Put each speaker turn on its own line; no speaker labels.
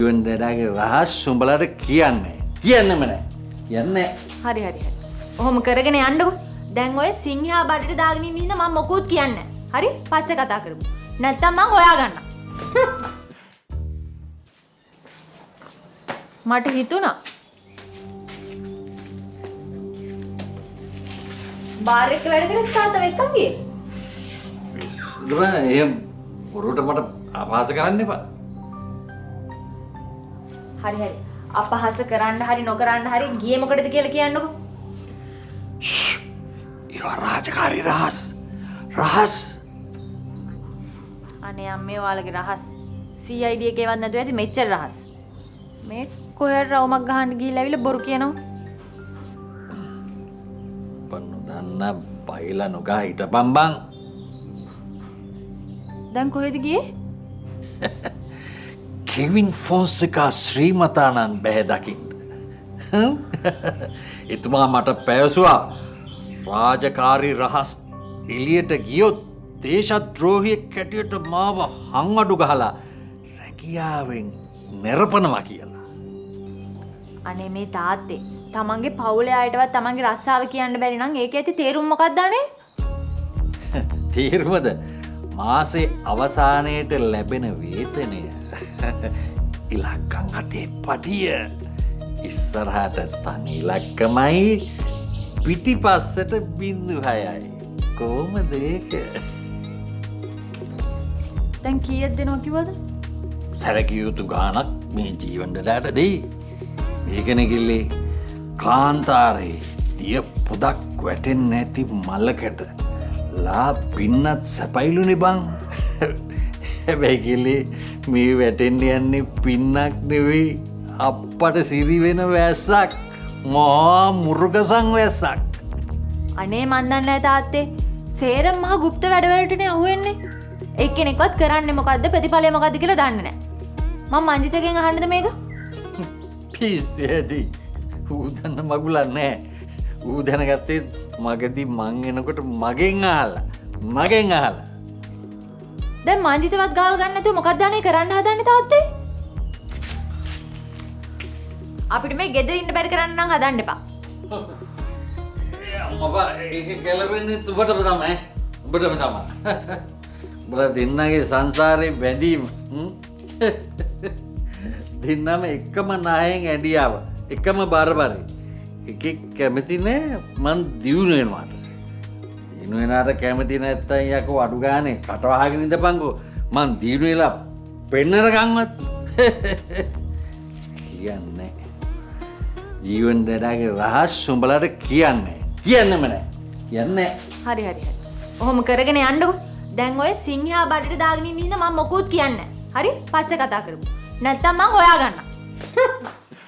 ජීවන් දඩාගේ රහස් උඹලට කියන්නෙම නෑ. යන්නේ.
හරි. ඔහොම කරගෙන යන්නකෝ. දැන් ඔය සිංහයා බඩට දාගෙන ඉන්න හින්දා මම මොකුත් කියන්නේ නෑ. හරි? පස්සේ කතා කරමු. නැත්තම් මං හොයාගන්නම්. මට හිතුණා බාර් එක වැඩ කරත් තාත්තා එක්කන් ගියේ.
එහෙම උරුට මට අපහාස කරන්න එපා.
හරි. අපහාස කරන්න හරි නොකරන්න හරි ගියේ මොකටද කියලා කියන්නකෝ.
ඒවා රාජකාරී රහස්.
අනේ අම්මේ ඔයාලගේ රහස් CID එකේවත් නැතුව ඇති මෙච්චර රහස්. මේ කොහෙද රවුමක් ගහන්න ගිහිල්ලා ඇවිල්ලා බොරු කියනවා.
පන්නු දන්න බයිලා නොගා හිටපන් බං.
දැන් කොහෙද ගියේ?
කෙවින් ෆොන්සේකා ශ්‍රීමතානන් බැහැ දකින්න. එතුමා මට පැවසුවා රාජකාරී රහස් එළියට ගියොත් දේශද්‍රෝහියෙක් කැටියට මාව හංවඩු ගහලා රැකියාවෙන් නිරපනවා කියලා.
අනේ මේ තාත්තේ තමන්ගේ පවුලේ අයටවත් තමන්ගේ රස්සාව කියන්න බැරි නම් ඒකේ ඇති තේරුම මොකක්ද අනේ?
තේරුමද? මාසේ අවසානයේට ලැබෙන වේතනය. ඉලක්කම් අතේ පටිය. ඉස්සරහට තනි ඉලක්කමයි පිටිපස්සට 0.6යි. කොහොමද ඒක?
දැන් කීයක් දෙනවා කිව්වද?
සැලකිය යුතු ගාණක් මේ ජීවන් දඩට දෙයි. ඒකනේ කිල්ලේ කාන්තාරේ තිය පොදක් වැටෙන්නේ නැති මලකට ලා පින්නත් සැපයිලුනේ බං. හැබැයි කිල්ලේ මේ වැටෙන්න යන්නේ පින්නක් නෙවෙයි අප්පට සිරි වෙන වැස්සක්. මහා මුර්ගසං වැස්සක්.
අනේ මන් දන්නේ නැහැ තාත්තේ. සේරම මහ গুপ্ত වැඩවලටනේ අහුවෙන්නේ. එක්කෙනෙක්වත් කරන්නේ මොකද්ද ප්‍රතිඵලය මොකද්ද කියලා දන්නේ නැහැ. මම මන්දිතගෙන් අහන්නද මේක?
පිස්සේදී. ඌ දන්න මගුලක් නැහැ. ඌ දැනගත්තේ මගදී මං එනකොට මගෙන් අහලා.
දැන් මන්දිතවත් ගාව ගන්න නැතුව මොකක්ද අනේ කරන්න හදන්නේ තාත්තේ? අපිට මේ ගෙදර ඉන්න බැරි කරන්න නම් හදන්න එපා.
අම්මා ඒක ගැලවෙන්නේ උඹටම තමයි. උඹලා දෙන්නගේ සංසාරේ බැඳීම. දෙන්නම එකම නායෙන් ඇඩියාව. එකම බරබරේ. එකෙක් කැමති නෑ මං දියුණු වෙනවාට. දියුණු වෙනාට කැමති නැත්තම් යකෝ අඩු ගානේ කටවහගෙන ඉඳපන්කෝ. මං දියුණු වෙලා පෙන්නරකම්වත් කියන්නේ. ජීවන් දඩාගේ රහස් උඹලට කියන්නෙම නෑ. යන්නේ.
හරි. ඔහොම කරගෙන යන්නකෝ. දැන් ඔය සිංහයා බඩට දාගෙන ඉන්න හින්දා මම මොකුත් කියන්නේ නෑ. හරි? පස්සේ කතා කරමු. නැත්තම් මං හොයාගන්නම්.